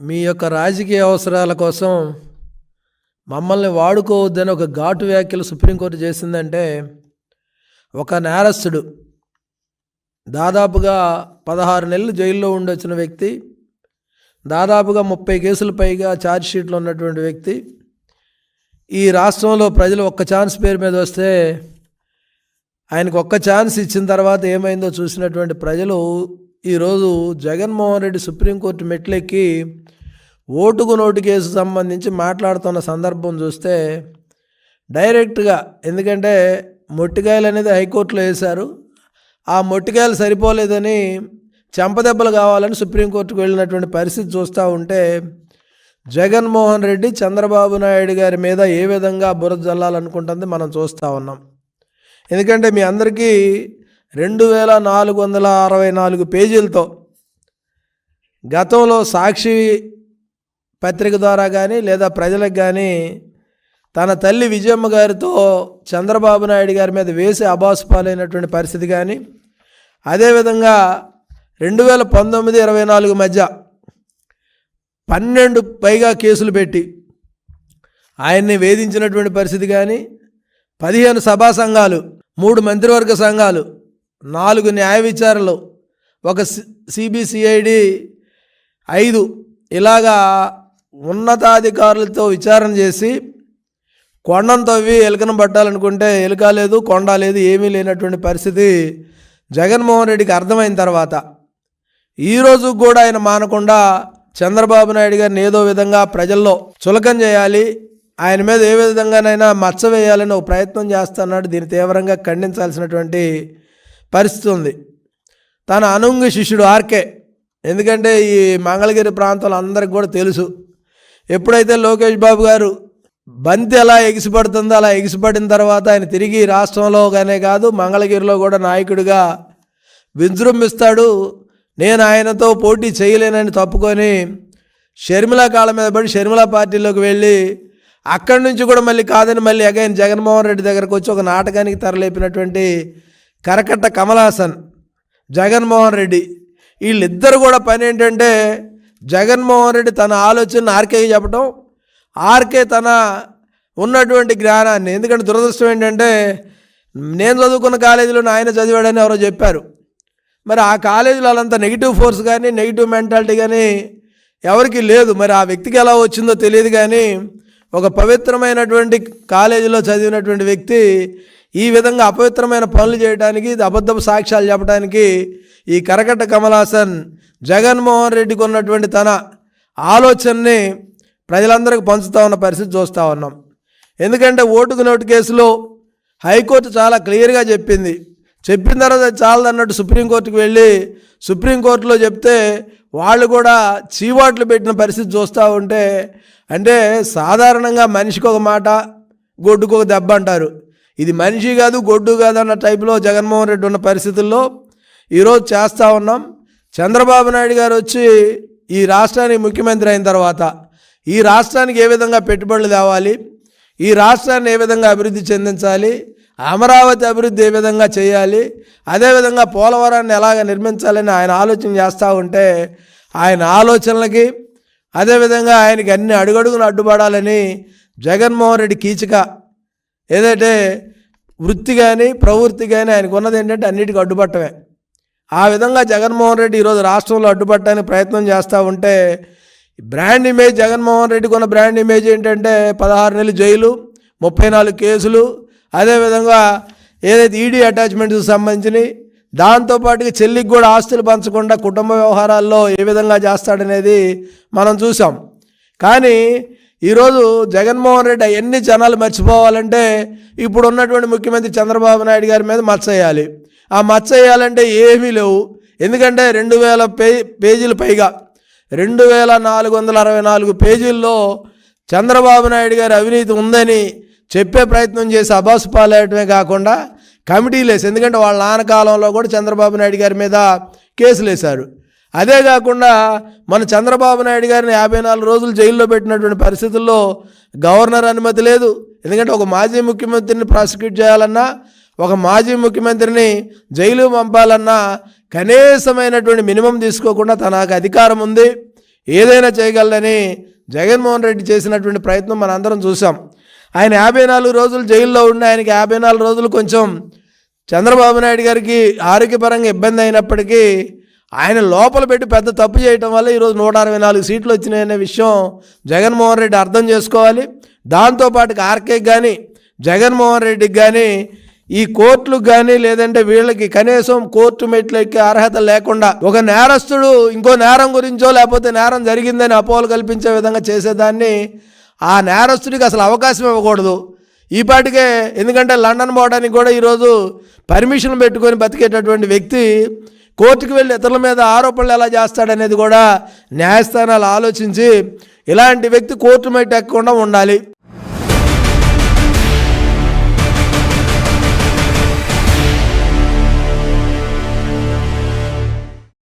మీ యొక్క రాజకీయ అవసరాల కోసం మమ్మల్ని వాడుకోవద్దని ఒక ఘాటు వ్యాఖ్యలు సుప్రీంకోర్టు చేసిందంటే, ఒక నేరస్తుడు దాదాపుగా 16 నెలలు జైల్లో ఉండొచ్చిన వ్యక్తి, దాదాపుగా 30 కేసులు పైగా ఛార్జ్షీట్లో ఉన్నటువంటి వ్యక్తి, ఈ రాష్ట్రంలో ప్రజలు ఒక్క ఛాన్స్ పేరు మీద వస్తే ఆయనకు ఒక్క ఛాన్స్ ఇచ్చిన తర్వాత ఏమైందో చూసినటువంటి ప్రజలు ఈరోజు జగన్మోహన్ రెడ్డి సుప్రీంకోర్టు మెట్లెక్కి ఓటుకు నోటు కేసు సంబంధించి మాట్లాడుతున్న సందర్భం చూస్తే డైరెక్ట్గా, ఎందుకంటే మొట్టికాయలు అనేది హైకోర్టులో వేశారు, ఆ మొట్టికాయలు సరిపోలేదని చెంపదెబ్బలు కావాలని సుప్రీంకోర్టుకు వెళ్ళినటువంటి పరిస్థితి చూస్తూ ఉంటే, జగన్మోహన్ రెడ్డి చంద్రబాబు నాయుడు గారి మీద ఏ విధంగా బురద జల్లాలనుకుంటుంది మనం చూస్తూ ఉన్నాం. ఎందుకంటే మీ అందరికీ 2464 పేజీలతో గతంలో సాక్షి పత్రిక ద్వారా కానీ లేదా ప్రజలకు కానీ తన తల్లి విజయమ్మ గారితో చంద్రబాబు నాయుడు గారి మీద వేసి అబాసుపాలైనటువంటి పరిస్థితి కానీ, అదేవిధంగా 2019-24 మధ్య 12 పైగా కేసులు పెట్టి ఆయన్ని వేధించినటువంటి పరిస్థితి కానీ, 15 సభా సంఘాలు, 3 మంత్రివర్గ సంఘాలు, 4 న్యాయ విచారణలు, ఒక సిబిసిఐడి 5 ఇలాగా ఉన్నతాధికారులతో విచారణ చేసి కొండను తవ్వి ఎలుకను పట్టాలనుకుంటే ఎలుక లేదు, కొండ లేదు, ఏమీ లేనటువంటి పరిస్థితి జగన్మోహన్ రెడ్డికి అర్థమైన తర్వాత ఈరోజు కూడా ఆయన మానకుండా చంద్రబాబు నాయుడు గారిని ఏదో విధంగా ప్రజల్లో చులకన చేయాలి, ఆయన మీద ఏ విధంగానైనా మచ్చ వేయాలని ఒక ప్రయత్నం చేస్తున్నాడు. దీన్ని తీవ్రంగా ఖండించాల్సినటువంటి పరిస్థితి ఉంది. తన అనుంగు శిష్యుడు ఆర్కే, ఎందుకంటే ఈ మంగళగిరి ప్రాంతంలో అందరికి కూడా తెలుసు, ఎప్పుడైతే లోకేష్ బాబు గారు బంతి ఎలా ఎగిసిపడుతుందో అలా ఎగిసిపడిన తర్వాత ఆయన తిరిగి రాష్ట్రంలోగానే కాదు మంగళగిరిలో కూడా నాయకుడిగా విజృంభిస్తాడు. నేను ఆయనతో పోటీ చేయలేనని తప్పుకొని షర్మిల కాళ్ళ మీద పడి షర్మిల పార్టీలోకి వెళ్ళి అక్కడి నుంచి కూడా మళ్ళీ కాదని మళ్ళీ అగైన్ జగన్మోహన్ రెడ్డి దగ్గరకు వచ్చి ఒక నాటకానికి తెరలేపినటువంటి కరకట్ట కమల్ హాసన్, జగన్మోహన్ రెడ్డి, వీళ్ళిద్దరు కూడా పని ఏంటంటే జగన్మోహన్ రెడ్డి తన ఆలోచన ఆర్కేకి చెప్పడం, ఆర్కే తన ఉన్నటువంటి జ్ఞానాన్ని, ఎందుకంటే దురదృష్టం ఏంటంటే నేను చదువుకున్న కాలేజీలో ఆయన చదివాడని ఎవరో చెప్పారు, మరి ఆ కాలేజీలో వాళ్ళంతా నెగిటివ్ ఫోర్స్ కానీ నెగిటివ్ మెంటాలిటీ కానీ ఎవరికి లేదు, మరి ఆ వ్యక్తికి ఎలా వచ్చిందో తెలియదు. కానీ ఒక పవిత్రమైనటువంటి కాలేజీలో చదివినటువంటి వ్యక్తి ఈ విధంగా అపవిత్రమైన పనులు చేయడానికి, అబద్ధపు సాక్ష్యాలు చెప్పడానికి ఈ కరకట్ట కమల్ హాసన్ జగన్మోహన్ రెడ్డికి ఉన్నటువంటి తన ఆలోచనని ప్రజలందరికీ పంచుతూ ఉన్న పరిస్థితి చూస్తూ ఉన్నాం. ఎందుకంటే ఓటుకు నోటు కేసులో హైకోర్టు చాలా క్లియర్గా చెప్పింది, చెప్పిన తర్వాత చాలదన్నట్టు సుప్రీంకోర్టుకు వెళ్ళి సుప్రీంకోర్టులో చెప్తే వాళ్ళు కూడా చీవాట్లు పెట్టిన పరిస్థితి చూస్తూ ఉంటే, అంటే సాధారణంగా మనిషికి ఒక మాట గొడ్డుకు ఒక దెబ్బ అంటారు, ఇది మనిషి కాదు గొడ్డు కాదు అన్న టైపులో జగన్మోహన్ రెడ్డి ఉన్న పరిస్థితుల్లో ఈరోజు చేస్తూ ఉన్నాం. చంద్రబాబు నాయుడు గారు వచ్చి ఈ రాష్ట్రానికి ముఖ్యమంత్రి అయిన తర్వాత ఈ రాష్ట్రానికి ఏ విధంగా పెట్టుబడులు తేవాలి, ఈ రాష్ట్రాన్ని ఏ విధంగా అభివృద్ధి చెందించాలి, అమరావతి అభివృద్ధి ఏ విధంగా చేయాలి, అదేవిధంగా పోలవరాన్ని ఎలాగ నిర్మించాలని ఆయన ఆలోచన చేస్తూ ఉంటే, ఆయన ఆలోచనలకి అదేవిధంగా ఆయనకి అన్ని అడుగడుగును అడ్డుపడాలని జగన్మోహన్ రెడ్డి కీచక ఏదైతే వృత్తి కానీ ప్రవృత్తి కానీ ఆయనకు ఉన్నది ఏంటంటే అన్నిటికీ అడ్డుపట్టమే. ఆ విధంగా జగన్మోహన్ రెడ్డి ఈరోజు రాష్ట్రంలో అడ్డుపట్టడానికి ప్రయత్నం చేస్తూ ఉంటే, బ్రాండ్ ఇమేజ్ జగన్మోహన్ రెడ్డికి ఉన్న బ్రాండ్ ఇమేజ్ ఏంటంటే 16 నెలలు జైలు, 34 కేసులు, అదేవిధంగా ఏదైతే ఈడీ అటాచ్మెంట్స్కి సంబంధించినవి, దాంతోపాటుగా చెల్లికి కూడా ఆస్తులు పంచకుండా కుటుంబ వ్యవహారాల్లో ఏ విధంగా చేస్తాడనేది మనం చూసాం. కానీ ఈరోజు జగన్మోహన్ రెడ్డి అవన్నీ జనాలు మర్చిపోవాలంటే ఇప్పుడు ఉన్నటువంటి ముఖ్యమంత్రి చంద్రబాబు నాయుడు గారి మీద మచ్చ వేయాలి. ఆ మచ్చ వేయాలంటే ఏమీ లేవు, ఎందుకంటే 2000 పేజీలు పైగా 2464 పేజీల్లో చంద్రబాబు నాయుడు గారి అవినీతి ఉందని చెప్పే ప్రయత్నం చేసి అబాసు పాలేయటమే కాకుండా కమిటీలు వేసి, ఎందుకంటే వాళ్ళ నాన్న కాలంలో కూడా చంద్రబాబు నాయుడు గారి మీద కేసులు వేశారు. అదే కాకుండా మన చంద్రబాబు నాయుడు గారిని 54 రోజులు జైల్లో పెట్టినటువంటి పరిస్థితుల్లో గవర్నర్ అనుమతి లేదు. ఎందుకంటే ఒక మాజీ ముఖ్యమంత్రిని ప్రాసిక్యూట్ చేయాలన్నా, ఒక మాజీ ముఖ్యమంత్రిని జైలు పంపాలన్నా కనీసమైనటువంటి మినిమం తీసుకోకుండా తనకు అధికారం ఉంది, ఏదైనా చేయగలదని జగన్మోహన్ రెడ్డి చేసినటువంటి ప్రయత్నం మనందరం చూసాం. ఆయన 54 రోజులు జైల్లో ఉండి ఆయనకి 54 రోజులు కొంచెం చంద్రబాబు నాయుడు గారికి ఆరోగ్యపరంగా ఇబ్బంది అయినప్పటికీ ఆయన లోపల పెట్టి పెద్ద తప్పు చేయటం వల్ల ఈరోజు 164 సీట్లు వచ్చినాయనే విషయం జగన్మోహన్ రెడ్డి అర్థం చేసుకోవాలి. దాంతోపాటు ఆర్కేకి కానీ జగన్మోహన్ రెడ్డికి కానీ ఈ కోర్టులకు కానీ లేదంటే వీళ్ళకి కనీసం కోర్టు మెట్లు ఎక్కే అర్హత లేకుండా ఒక నేరస్తుడు ఇంకో నేరం గురించో లేకపోతే నేరం జరిగిందని అపోహలు కల్పించే విధంగా చేసేదాన్ని ఆ నేరస్తుడికి అసలు అవకాశం ఇవ్వకూడదు. ఈ పాటికే ఎందుకంటే లండన్ పోవడానికి కూడా ఈరోజు పర్మిషన్ పెట్టుకొని బతికేటటువంటి వ్యక్తి కోర్టుకు వెళ్ళి ఇతరుల మీద ఆరోపణలు ఎలా చేస్తాడనేది కూడా న్యాయస్థానాలు ఆలోచించి ఇలాంటి వ్యక్తి కోర్టు మెట్టు ఎక్కకుండా ఉండాలి.